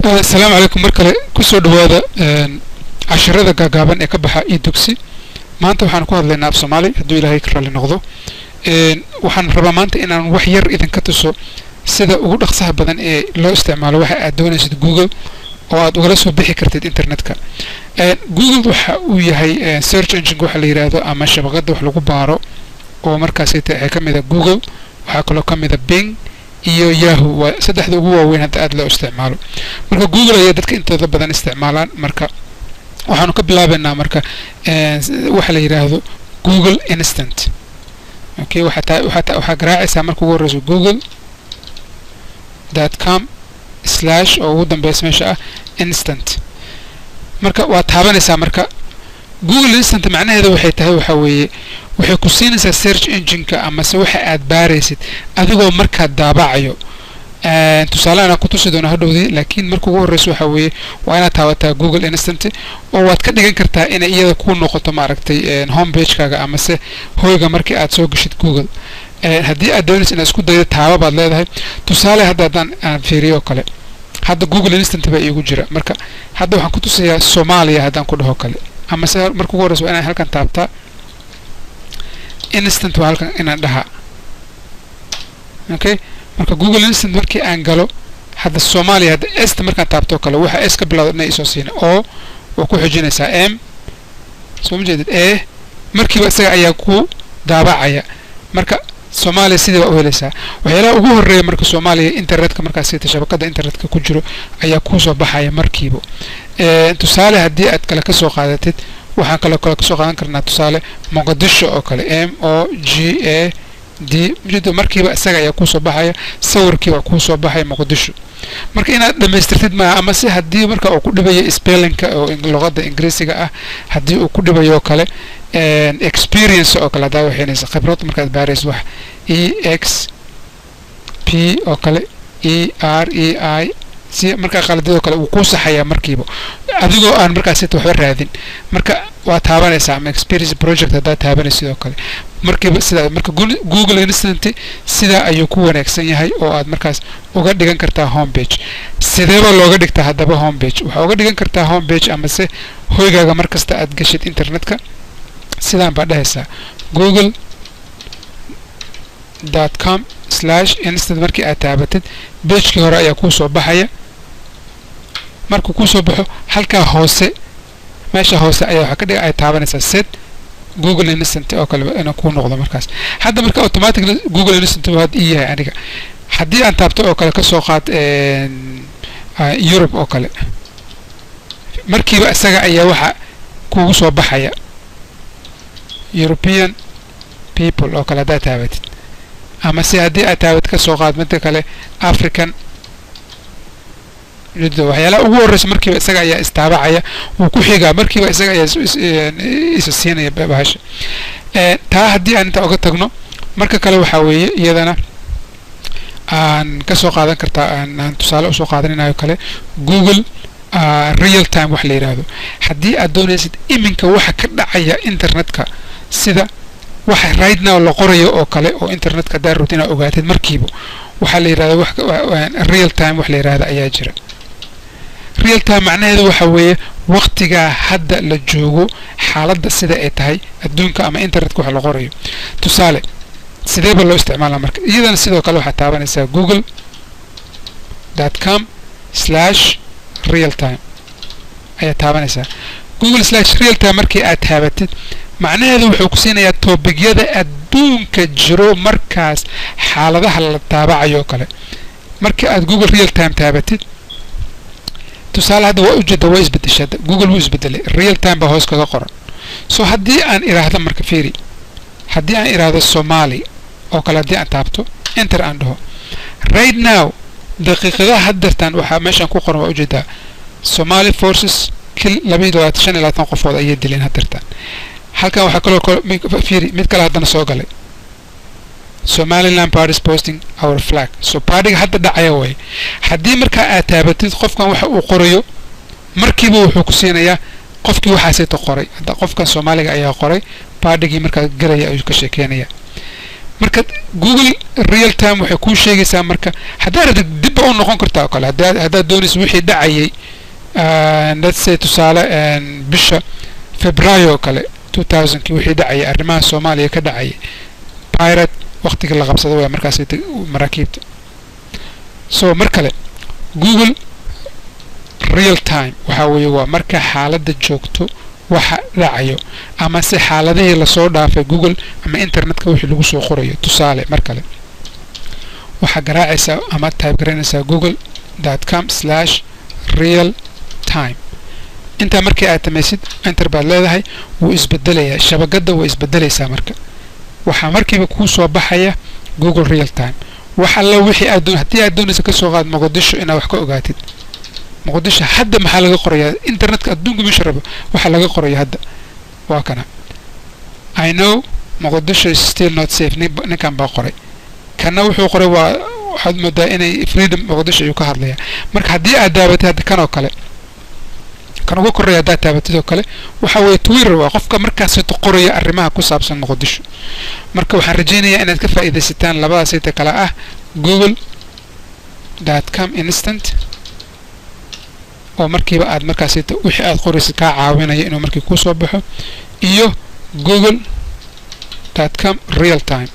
السلام عليكم مركله كسو دواده عشرده غاغابن ee ka baxa e-dugsi maanta waxaan ku hadlaynaa af Soomaali haduu Ilaahay ka rali noqdo waxaan rabaa maanta inaan wax yar idin ka tuso sida ugu dhaqsaha badan ee loo isticmaalo waxa aad doonaysid Google oo aad uga soo bixi kartid internetka Google waxa uu yahay search engine waxa la yiraahdo ama shabakada wax lagu baaro oo markaas ay ka mid ah Google waxa kale oo ka mid ah Bing iyo Yahoo waa saddexda ugu waaweyn hadda aad loo isticmaalo marka Google ayaa dadka intooda badan isticmaalaan marka waxaanu ka bilaabaynaa marka waxa la yiraahdo Google Instant okay waxa garaacaysaa marka ugu horeyso google.com/ oo ugu dambeysay meesha ah instant marka waa taabanaysaa marka Google Instant macnaheedu waxay tahay waxa weeye waxay ku siinaysaa search engine-ka ama se waxa aad baaraysid adigoo marka daabacayo tusaale aan ku tusi doono hadhowdii laakiin marka ugu horeyso waxa weeye waa inaad taabataa Google Instant oo waad ka dhigan kartaa in iyada ku noqoto maaragtay home page-kaaga ama se hoyga markii aad soo gashid Google haddii aad doonaysid inaad isku daydo taaba baad leedahay tusaale haddaan fiiriyo kale hadda Google Instant baa iigu jira marka hadda waxaan ku tusayaa Soomaaliya haddaan ku dhaho kale ama se marka ugu horeyso inaan halkan taabtaa instant waa halkan inaan dhaha okay marka Google Instant markii aan galo hadda Soomaaliya hadda est markaan taabto kale waxa es ka bilowday inay soo siinay oo ku xijinaysaa m soo jeedid markii isaga ayaa ku daabacaya marka Soomaaliya sidii waa u helaysaa waxyaalaha ugu horeeya marka Soomaaliya internetka markaas sida shabakada internetka ku jiro ayaa ku soo baxaya markiiba tusaale haddii aad kala ka soo qaadatid waxaan kala ka soo qaadan karnaa tusaale Mogadisho oo kale MOGAD jiddo markiiba isaga ayaa ku soo baxaya sawirkiiba ku soo baxay Mogadisho marka inaad dhameystirtid ma ama si haddii marka uu ku dhibayo spelling-ka oo luqadda Ingiriisiga ah haddii uu ku dhibayo kale experience oo kale daa waxaynaysa khibrad markaad baarayso wax EXP oo kale EREI si marka qaladado kale uu ku saxaya markiiba adigoo aan markaas waxba raadin marka waa taabanaysaa ama experience project hada taabanayso sidoo kale markiiba sida marka Google Instant sida ayuu ku wanaagsan yahay oo aad markaas uga dhigan kartaa home page sideeba looga dhigtaa hadaba home page waxa uga dhigan kartaa home page ama se hoygaaga markasta aad gashid internetka sidaan baa dhahaysaa google.com/instant markii aad taabatid page-kii hore ayaa ku soo baxaya markuu ku soo baxo halka hoose meesha hoose ayaa waxa ka dhigay ay taabanaysaa set Google Instant oo kale inuu ku noqdo markaas hadda marka automatically Google Instant waa yahay aniga haddii aan taabto oo kale ka soo qaad Europe oo kale markiiba isaga ayaa waxa kugu soo baxaya European people oo kale data taabatid ama si haddii aad taabad ka soo qaad mid kale African jiddo waxyaalaha ugu horeysa markiiba isaga ayaa istaabacaya uu ku xigaa markiiba isaga ayaa isa siinaya bahasha taa haddii aan inta uga tagno marka kale waxa weeye iyadana aan ka soo qaadan kartaa aan tusaale u soo qaadanayo kale Google real time wax la yiraahdo haddii aad doonaysid iminka waxa ka dhacaya internetka sida waxa right now la qorayo oo kale oo internetka daarood inaad ogaatid markiiba waxa la yiraahdo wax real time wax la yiraahdo ayaa jira real time macnaheedu waxa weeye waqtiga hadda la joogo xaaladda sida ay tahay adduunka ama internetka wax la qorayo tusaale sideeba loo isticmaalaa marka iyadana sidoo kale waxa taabanaysaa google.com/real time ayaa taabanaysaa google/real time markii aad taabatid macnaheedu wuxuu ku siinayaa topigyada adduunka jiro markaas xaaladaha la taabacayo kale markii aad Google real time taabatid tusaale hadda waa ujeeda way isbedeshay Google wuu isbedelay real time ba hoos kaga qoran soo haddii aan iraahdo marka fiiri haddii aan iraahdo Somali oo kale haddii aan taabto enter aan dhaho right now daqiiqadaha haddartan waxa meeshan ku qoran waa ujeeda Somali forces kill 25 qofood ayay dileen haddartan halkan waxa kale fiiri mid kale haddana soo galay Somaliland party is posting our flag so party hadda dhacaya way haddii marka aad taabatid qofkan waxa uu qorayo markiiba wuxuu ku siinayaa qofkii waxaasay qoray hadda qofkan Soomaaliga ayaa qoray party-gii marka galaya ayuu ka sheekeynaya marka Google real time waxay ku sheegaysaa marka hadaa dib u noqon kartaa kale hadaa doonayso wixii dhacayay let's say tusaale bisha Febraayo kale 2000 kii wixii dhacayay arrimaha Soomaaliya ka dhacayay pirate waqtiga la qabsaday waa markaas maraakiibta so markale Google real time waxa weeye waa marka xaaladda joogto waxa dhacayo ama si xaaladihii la soo dhaafay Google ama internetka wixii lagu soo qorayo tusaale markale waxa garaacaysa ama type garanaysa google.com/real-time inta markii aad tamaysid enter baad leedahay wuu isbedelayaa shabakada way isbedelaysaa marka waxa markiiba ku soo baxaya Google real time waxa la wixii aad hadii aad doonayso ka soo qaad Mogadisho ina wax ka ogaatid Mogadisho hadda maxaa laga qorayaa internetka adduunka meesha rabo waxa laga qorayaa hadda waa kana I know Mogadisho is still not safe ninkan baa qoray kana wuxuu qoray waa waxaad moodaa inay freedom Mogadisho uu ka hadlaya marka hadii aad daabatay hadda kan oo kale kan ugu koreeya data batidoo kale waxa way Twitter waa qofka markaas uu qoraya arrimaha ku saabsan Mogadisho marka waxaan rajaynayaa inaad ka faa'iideysataan labadaas inta kala ah google.com instant oo markiiba aad markaas wixii aad qoraysid ka caawinaya inuu markii ku soo baxo iyo google.com real time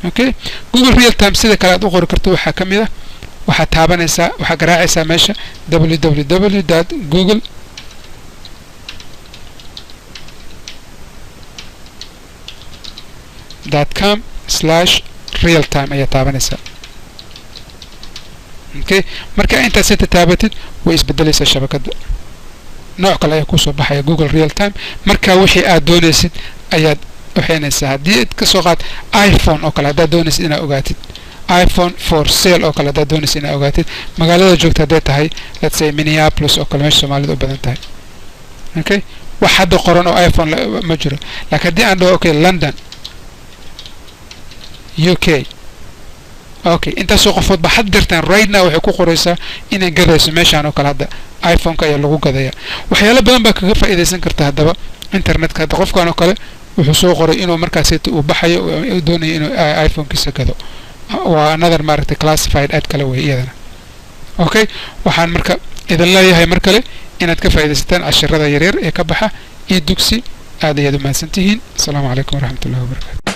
okay Google real time sida kale aad u qori karto waxa kamid ah waxa taabanaysa waxa garaacaysa meesha www.google.com/realtime ayaa taabanaysa okay marka inta sita taabatid way isbedelaysaa shabakada nooc kale ayaa ku soo baxaya Google real time marka wixii aad doonaysid ayaad waxaynaysaa hadii aad ka soo qaad iPhone oo kale hadaad doonaysid inaad ogaatid iPhone for sale oo kale hadaad doonaysid inaad ogaatid magaalada joogta haday tahay let's say Minneapolis oo kale meesha Soomaalida u badan tahay okay wax hadda qoran oo iPhone ma jiro laakiin hadii aan dhaho okay London UK okay inta soo qofood ba had dirtaan right now waxay ku qoraysaa inay gadayso meeshaan oo kale hadda iPhone-ka ayaa lagu gadaya waxyaalo badan baa kaga faa'iideysan kartaa hadaba internetka hadda qofkaan oo kale wuxuu soo qoray inuu markaas uu baxayo oo doonayo inuu iPhone-kiisa gado waa another market classified ad kale way iyadana okay waxaan marka idan leeyahay mar kale inaad ka faa'iideysataan casharada yaryar ee ka baxa ee dugsi aad ayaad u mahadsantihiin. Assalaamu calaykum waraxmatullaahi wabarakaatuh.